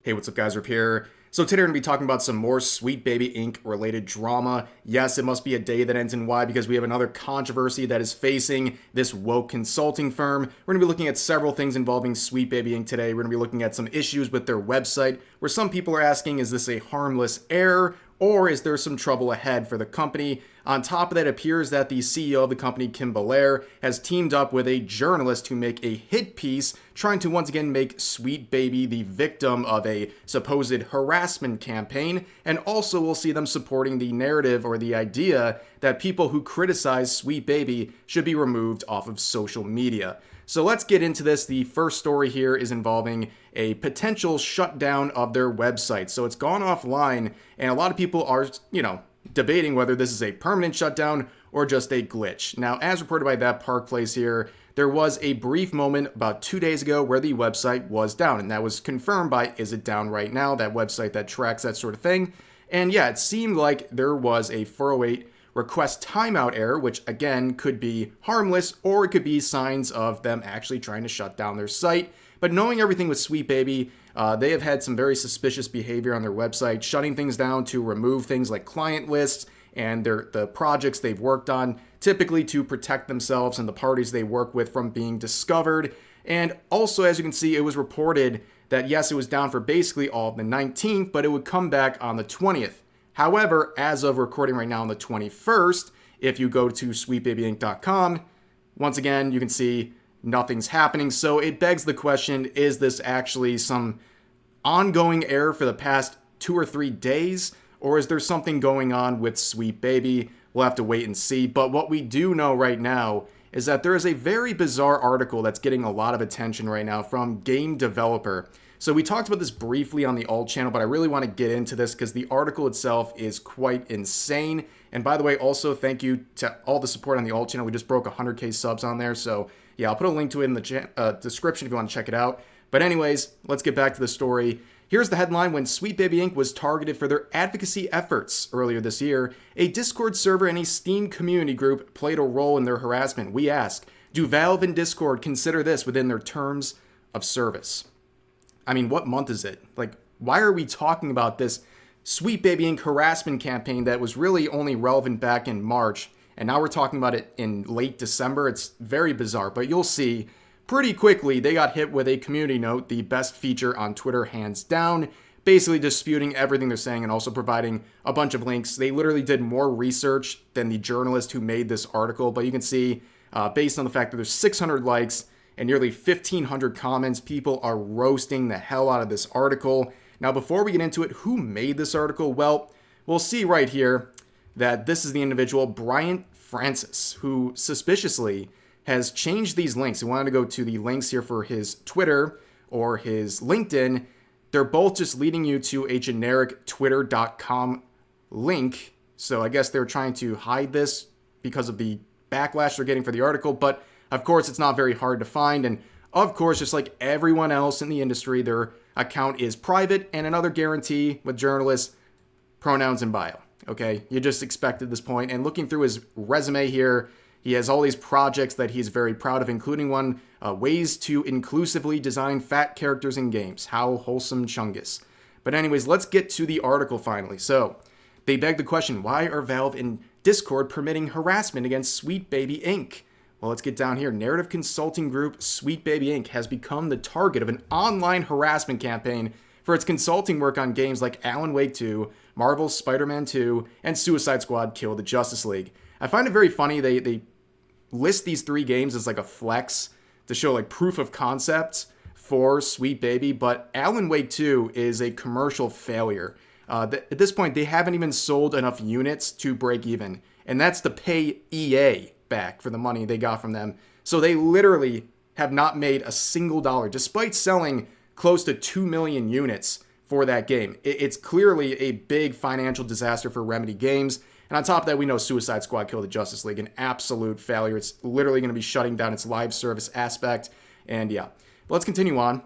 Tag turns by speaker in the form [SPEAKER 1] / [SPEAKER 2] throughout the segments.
[SPEAKER 1] Hey, what's up guys, Rip here. So today we're going to be talking about some more Sweet Baby Inc. related drama. Yes, it must be a day that ends in Y because we have another controversy that is facing this woke consulting firm. We're going to be looking at several things involving Sweet Baby Inc. today. We're going to be looking at some issues with their website where some people are asking, is this a harmless error? Or is there some trouble ahead for the company? On top of that, it appears that the CEO of the company, Kim Belair, has teamed up with a journalist to make a hit piece trying to once again make Sweet Baby the victim of a supposed harassment campaign. And also we'll see them supporting the narrative or the idea that people who criticize Sweet Baby should be removed off of social media. So let's get into this. The first story here is involving a potential shutdown of their website. So it's gone offline, and a lot of people are, debating whether this is a permanent shutdown or just a glitch. Now, as reported by That Park Place here, there was a brief moment about 2 days ago where the website was down, and that was confirmed by Is It Down Right Now, that website that tracks that sort of thing. And yeah, it seemed like there was a 408 request timeout error, which again could be harmless or it could be signs of them actually trying to shut down their site. But knowing everything with Sweet Baby, they have had some very suspicious behavior on their website, shutting things down to remove things like client lists and the projects they've worked on, typically to protect themselves and the parties they work with from being discovered. And also, as you can see, it was reported that yes, it was down for basically all of the 19th, but it would come back on the 20th. However, as of recording right now on the 21st, if you go to sweetbabyinc.com, once again, you can see nothing's happening. So it begs the question, is this actually some ongoing error for the past 2 or 3 days? Or is there something going on with Sweet Baby? We'll have to wait and see. But what we do know right now is that there is a very bizarre article that's getting a lot of attention right now from Game Developer. So we talked about this briefly on the alt channel, but I really want to get into this because the article itself is quite insane. And by the way, also thank you to all the support on the alt channel. We just broke 100K subs on there. So yeah, I'll put a link to it in the description if you want to check it out. But anyways, let's get back to the story. Here's the headline. When Sweet Baby Inc. was targeted for their advocacy efforts earlier this year, a Discord server and a Steam community group played a role in their harassment. We ask, do Valve and Discord consider this within their terms of service? I mean, what month is it? Like, why are we talking about this Sweet Baby Inc. harassment campaign that was really only relevant back in March, and now we're talking about it in late December? It's very bizarre, but you'll see pretty quickly they got hit with a community note, the best feature on Twitter hands down, basically disputing everything they're saying and also providing a bunch of links. They literally did more research than the journalist who made this article, but you can see based on the fact that there's 600 likes and nearly 1,500 comments, people are roasting the hell out of this article. Now, before we get into it, who made this article? Well, we'll see right here that this is the individual, Bryant Francis, who suspiciously has changed these links. He wanted to go to the links here for his Twitter or his LinkedIn. They're both just leading you to a generic twitter.com link. So I guess they're trying to hide this because of the backlash they're getting for the article, but of course, it's not very hard to find, and of course, just like everyone else in the industry, their account is private, and another guarantee with journalists, pronouns in bio, okay? You just expect at this point, and looking through his resume here, he has all these projects that he's very proud of, including one, ways to inclusively design fat characters in games. How wholesome chungus. But anyways, let's get to the article finally. So, they beg the question, why are Valve and Discord permitting harassment against Sweet Baby Inc.? Well, let's get down here. Narrative consulting group Sweet Baby Inc. has become the target of an online harassment campaign for its consulting work on games like Alan Wake 2, Marvel's Spider-Man 2, and Suicide Squad Kill the Justice League. I find it very funny they list these 3 games as like a flex to show like proof of concept for Sweet Baby, but Alan Wake 2 is a commercial failure. At this point, they haven't even sold enough units to break even, and that's to pay EA back for the money they got from them. So they literally have not made a single dollar, despite selling close to 2 million units for that game. It's clearly a big financial disaster for Remedy Games. And on top of that, we know Suicide Squad Kill the Justice League, an absolute failure. It's literally going to be shutting down its live service aspect. And yeah, but let's continue on.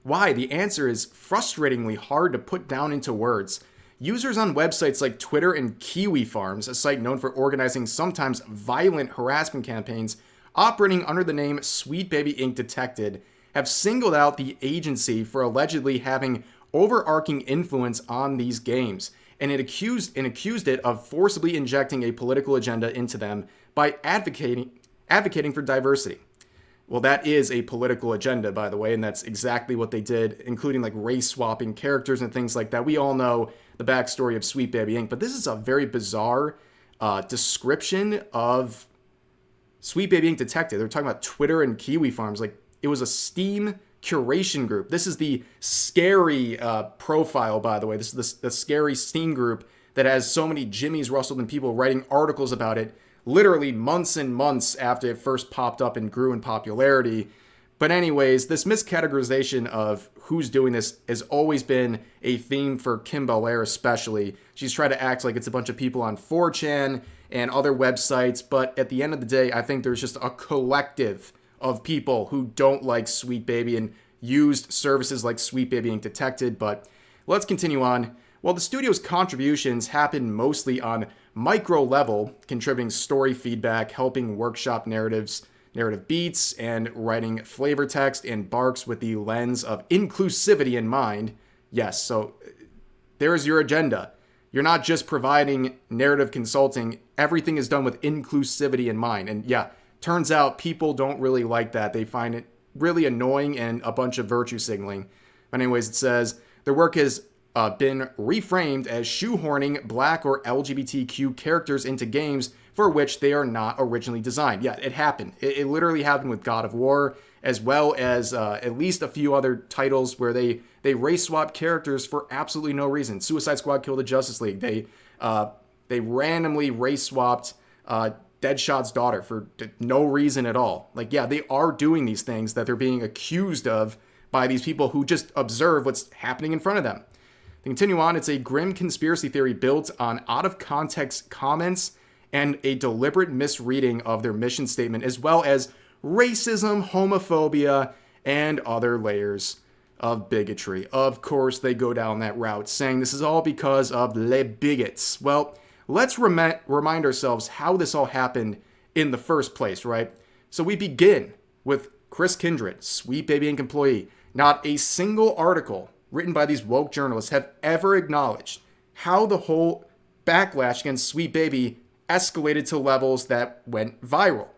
[SPEAKER 1] Why? The answer is frustratingly hard to put down into words. Users on websites like Twitter and Kiwi Farms, a site known for organizing sometimes violent harassment campaigns, operating under the name Sweet Baby Inc. Detected, have singled out the agency for allegedly having overarching influence on these games, and it accused it of forcibly injecting a political agenda into them by advocating for diversity. Well, that is a political agenda, by the way, and that's exactly what they did, including like race swapping characters and things like that. We all know the backstory of Sweet Baby Inc., but this is a very bizarre description of Sweet Baby Inc. Detected. They're talking about Twitter and Kiwi Farms. Like, it was a Steam curation group. This is the scary profile, by the way. This is the scary Steam group that has so many Jimmys rustled and people writing articles about it literally months and months after it first popped up and grew in popularity. But anyways, this miscategorization of who's doing this has always been a theme for Kim Belair especially. She's tried to act like it's a bunch of people on 4chan and other websites, but at the end of the day, I think there's just a collective of people who don't like Sweet Baby and used services like Sweet Baby Inc. Detected. But let's continue on. Well, the studio's contributions happen mostly on micro level, contributing story feedback, helping workshop narrative beats, and writing flavor text and barks with the lens of inclusivity in mind. Yes, so there's your agenda. You're not just providing narrative consulting. Everything is done with inclusivity in mind. And yeah, turns out people don't really like that. They find it really annoying and a bunch of virtue signaling. But anyways, it says their work has been reframed as shoehorning Black or LGBTQ characters into games for which they are not originally designed. Yeah, it happened. It literally happened with God of War, as well as at least a few other titles where they race swap characters for absolutely no reason. Suicide Squad Kill the Justice League. They randomly race swapped Deadshot's daughter for no reason at all. Like, yeah, they are doing these things that they're being accused of by these people who just observe what's happening in front of them. To continue on, it's a grim conspiracy theory built on out-of-context comments and a deliberate misreading of their mission statement, as well as racism, homophobia, and other layers of bigotry. Of course, they go down that route, saying this is all because of les bigots. Well, let's remind ourselves how this all happened in the first place, right? So we begin with Chris Kindred, Sweet Baby Inc. employee. Not a single article written by these woke journalists have ever acknowledged how the whole backlash against Sweet Baby escalated to levels that went viral.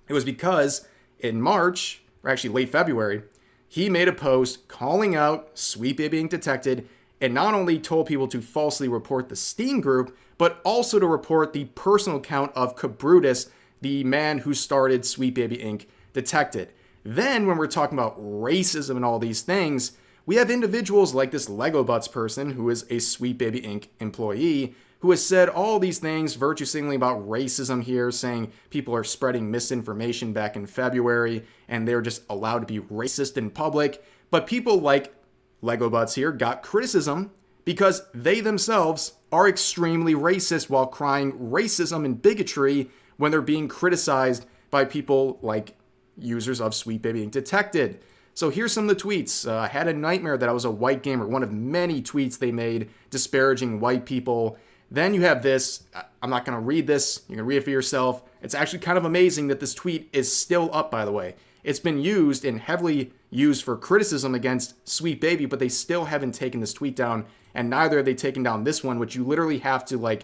[SPEAKER 1] It was because in March, or actually late February, he made a post calling out Sweet Baby Inc. Detected and not only told people to falsely report the Steam group, but also to report the personal account of Cabrutus, the man who started Sweet Baby Inc. Detected. Then when we're talking about racism and all these things, we have individuals like this Lego Butts person who is a Sweet Baby Inc. employee who has said all these things, virtue signaling about racism here, saying people are spreading misinformation back in February and they're just allowed to be racist in public. But people like Lego Butts here got criticism because they themselves are extremely racist while crying racism and bigotry when they're being criticized by people like users of Sweet Baby Inc. Detected. So here's some of the tweets. I had a nightmare that I was a white gamer. One of many tweets they made disparaging white people. Then you have this. I'm not going to read this. You can read it for yourself. It's actually kind of amazing that this tweet is still up, by the way. It's been used and heavily used for criticism against Sweet Baby, but they still haven't taken this tweet down. And neither have they taken down this one, which you literally have to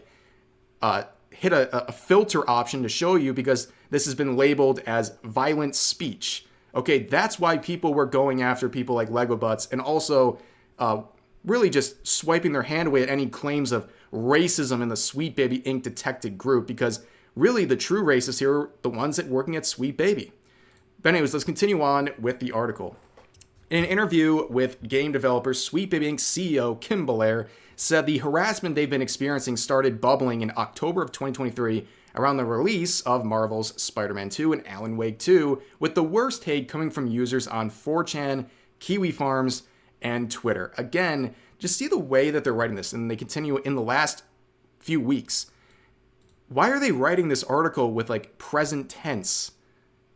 [SPEAKER 1] hit a filter option to show you because this has been labeled as violent speech. Okay, that's why people were going after people like Lego Butts and also really just swiping their hand away at any claims of racism in the Sweet Baby Inc. Detected group, because really the true racists here are the ones that working at Sweet Baby. But anyways, let's continue on with the article. In an interview with game developer Sweet Baby Inc. CEO Kim Belair said the harassment they've been experiencing started bubbling in October of 2023 around the release of Marvel's Spider-Man 2 and Alan Wake 2, with the worst hate coming from users on 4chan, Kiwi Farms, and Twitter. Again, just see the way that they're writing this, and they continue in the last few weeks. Why are they writing this article with present tense?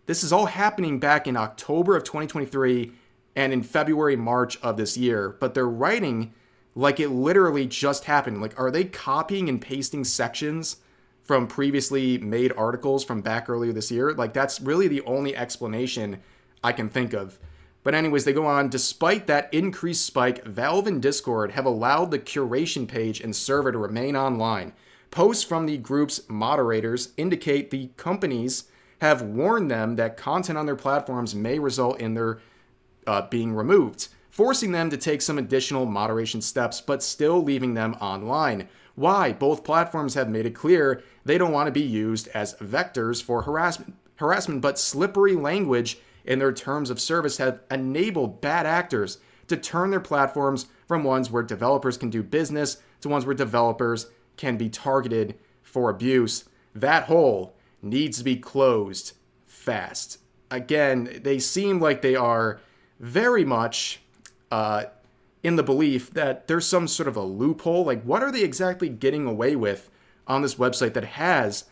[SPEAKER 1] This is all happening back in October of 2023 and in February, March of this year, but they're writing like it literally just happened. Are they copying and pasting sections from previously made articles from back earlier this year? That's really the only explanation I can think of. But anyways, they go on, despite that increased spike, Valve and Discord have allowed the curation page and server to remain online. Posts from the group's moderators indicate the companies have warned them that content on their platforms may result in their being removed, forcing them to take some additional moderation steps, but still leaving them online. Why? Both platforms have made it clear they don't want to be used as vectors for harassment, but slippery language in their terms of service have enabled bad actors to turn their platforms from ones where developers can do business to ones where developers can be targeted for abuse. That hole needs to be closed fast. Again, they seem like they are very much in the belief that there's some sort of a loophole. Like, what are they exactly getting away with on this website that has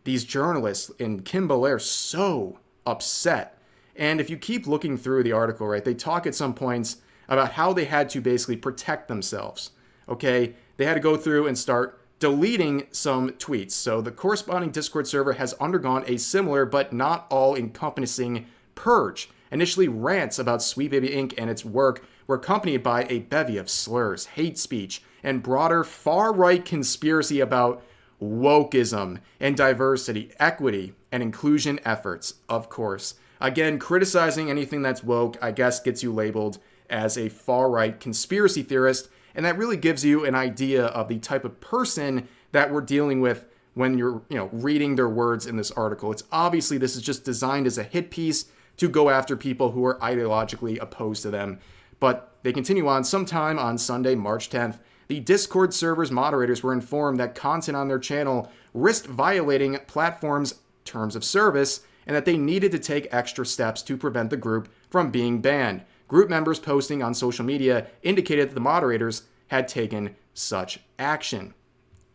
[SPEAKER 1] these journalists and Kim Belair so upset? And if you keep looking through the article, right, they talk at some points about how they had to basically protect themselves. Okay, they had to go through and start deleting some tweets. So the corresponding Discord server has undergone a similar but not all-encompassing purge. Initially, rants about Sweet Baby Inc. and its work were accompanied by a bevy of slurs, hate speech, and broader far-right conspiracy about wokeism and diversity, equity, and inclusion efforts, of course. Again, criticizing anything that's woke, I guess, gets you labeled as a far-right conspiracy theorist, and that really gives you an idea of the type of person that we're dealing with when you're, reading their words in this article. It's obviously this is just designed as a hit piece to go after people who are ideologically opposed to them. But they continue on. Sometime on Sunday, March 10th, the Discord server's moderators were informed that content on their channel risked violating platform's terms of service and that they needed to take extra steps to prevent the group from being banned. Group members posting on social media indicated that the moderators had taken such action.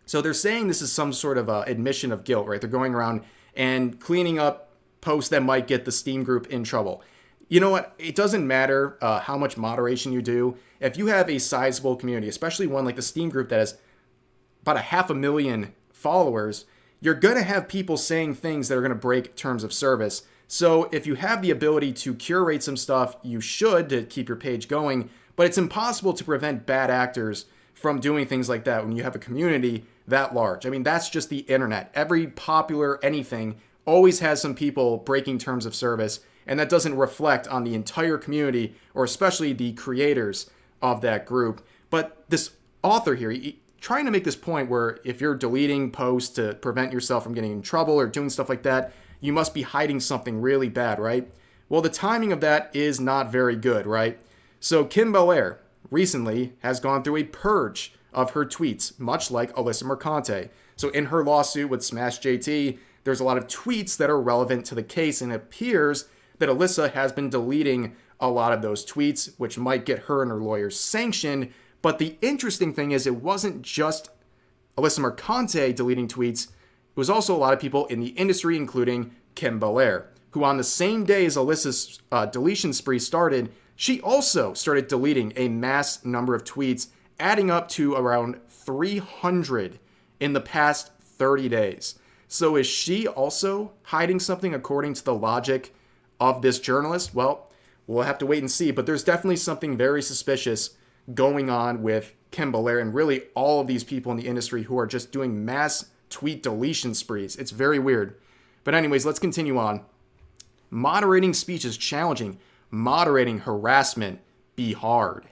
[SPEAKER 1] So they're saying this is some sort of admission of guilt, right? They're going around and cleaning up posts that might get the Steam group in trouble. You know what? It doesn't matter how much moderation you do. If you have a sizable community, especially one like the Steam group that has about 500,000 followers, you're going to have people saying things that are going to break terms of service. So if you have the ability to curate some stuff, you should to keep your page going. But it's impossible to prevent bad actors from doing things like that when you have a community that large. I mean, that's just the internet. Every popular anything always has some people breaking terms of service, and that doesn't reflect on the entire community or especially the creators of that group. But this author here, trying to make this point where if you're deleting posts to prevent yourself from getting in trouble or doing stuff like that, you must be hiding something really bad, right? Well, the timing of that is not very good, right? So Kim Belair recently has gone through a purge of her tweets, much like Alyssa Mercante. So in her lawsuit with Smash JT, there's a lot of tweets that are relevant to the case, and it appears that Alyssa has been deleting a lot of those tweets, which might get her and her lawyers sanctioned. But the interesting thing is it wasn't just Alyssa Mercante deleting tweets. It was also a lot of people in the industry, including Kim Belair, who on the same day as Alyssa's deletion spree started, she also started deleting a mass number of tweets, adding up to around 300 in the past 30 days. So is she also hiding something according to the logic of this journalist? Well, we'll have to wait and see, but there's definitely something very suspicious going on with Kim Belair and really all of these people in the industry who are just doing mass tweet deletion sprees. It's very weird. But anyways, let's continue on. Moderating speech is challenging. Moderating harassment be hard. I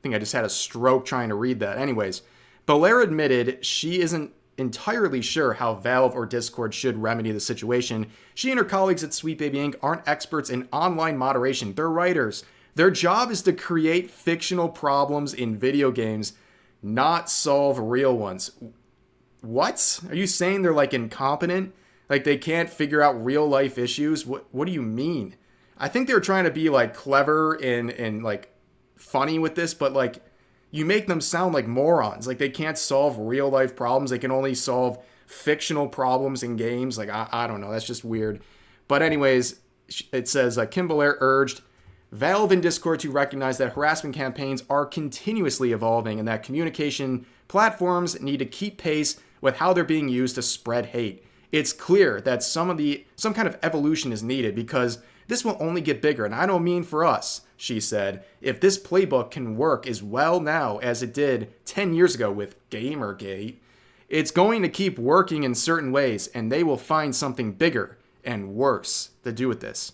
[SPEAKER 1] think I just had a stroke trying to read that. Anyways, Belair admitted she isn't entirely sure how Valve or Discord should remedy the situation. She and her colleagues at Sweet Baby Inc. aren't experts in online moderation. They're writers. Their job is to create fictional problems in video games, not solve real ones. What? Are you saying they're like incompetent? Like they can't figure out real life issues? What do you mean? I think they're trying to be like clever and like funny with this, but like you make them sound like morons. Like they can't solve real life problems. They can only solve fictional problems in games. Like I don't know. That's just weird. But anyways, it says Kim Belair urged Valve and Discord to recognize that harassment campaigns are continuously evolving and that communication platforms need to keep pace with how they're being used to spread hate. It's clear that some kind of evolution is needed because this will only get bigger, and I don't mean for us, she said. If this playbook can work as well now as it did 10 years ago with Gamergate, it's going to keep working in certain ways, and they will find something bigger and worse to do with this.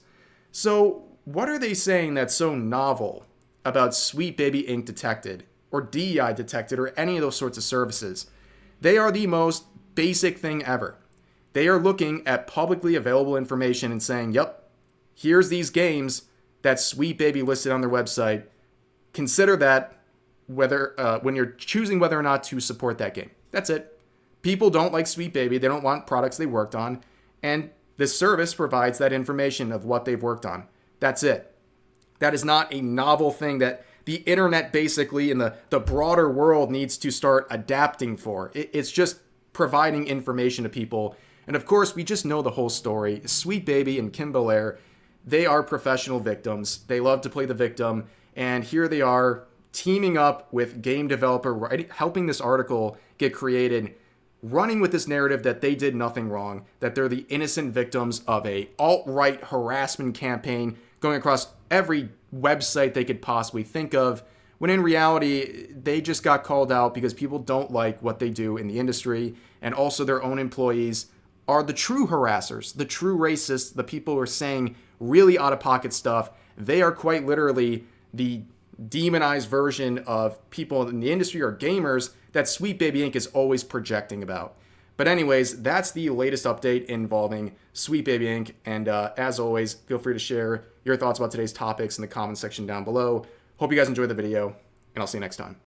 [SPEAKER 1] So, what are they saying that's so novel about Sweet Baby Inc. Detected, or DEI Detected, or any of those sorts of services? They are the most basic thing ever. They are looking at publicly available information and saying, yep, here's these games that Sweet Baby listed on their website. Consider that when you're choosing whether or not to support that game. That's it. People don't like Sweet Baby. They don't want products they worked on. And this service provides that information of what they've worked on. That's it. That is not a novel thing that the internet basically in the broader world needs to start adapting for. It's just providing information to people. And of course, we just know the whole story. Sweet Baby and Kim Belair, they are professional victims. They love to play the victim. And here they are teaming up with game developer, helping this article get created, running with this narrative that they did nothing wrong, that they're the innocent victims of a alt-right harassment campaign going across every website they could possibly think of, when in reality, they just got called out because people don't like what they do in the industry, and also their own employees are the true harassers, the true racists, the people who are saying really out-of-pocket stuff. They are quite literally the demonized version of people in the industry or gamers that Sweet Baby Inc. is always projecting about. But anyways, that's the latest update involving Sweet Baby Inc. And as always, feel free to share your thoughts about today's topics in the comment section down below. Hope you guys enjoyed the video, and I'll see you next time.